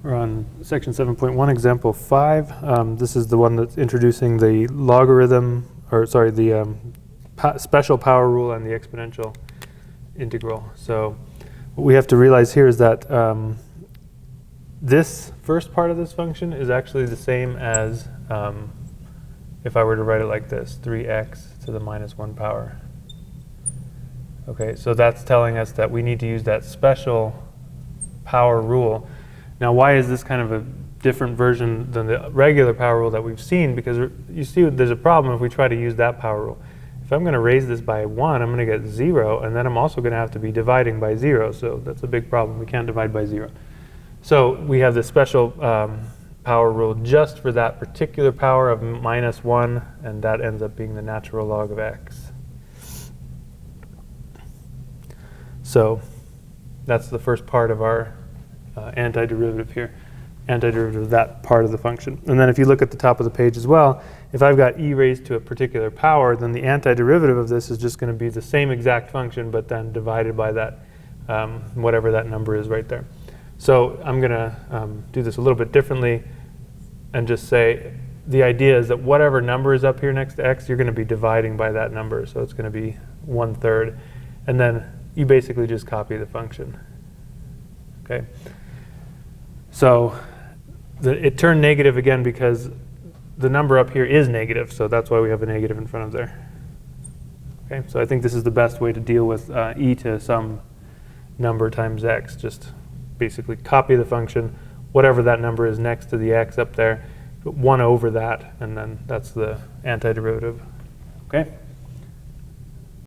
We're on section 7.1, example 5. This is the one that's introducing the logarithm, or sorry, the special power rule and the exponential integral. So what we have to realize here is that this first part of this function is actually the same as if I were to write it like this, 3x to the minus 1 power. Okay, so that's telling us that we need to use that special power rule. Now, why is this kind of a different version than the regular power rule that we've seen? Because you see there's a problem if we try to use that power rule. If I'm going to raise this by 1, I'm going to get 0, and then I'm also going to have to be dividing by 0, so that's a big problem. We can't divide by 0. So we have this special power rule just for that particular power of minus 1, and that ends up being the natural log of x. So that's the first part of our antiderivative here, antiderivative of that part of the function. And then if you look at the top of the page as well, if I've got e raised to a particular power, then the antiderivative of this is just going to be the same exact function, but then divided by that, whatever that number is right there. So I'm going to do this a little bit differently and just say the idea is that whatever number is up here next to x, you're going to be dividing by that number. So it's going to be 1/3. And then you basically just copy the function. Okay. So it turned negative again because the number up here is negative, so that's why we have a negative in front of there. Okay, so I think this is the best way to deal with e to some number times x. Just basically copy the function, whatever that number is next to the x up there, 1 over that, and then that's the antiderivative. Okay.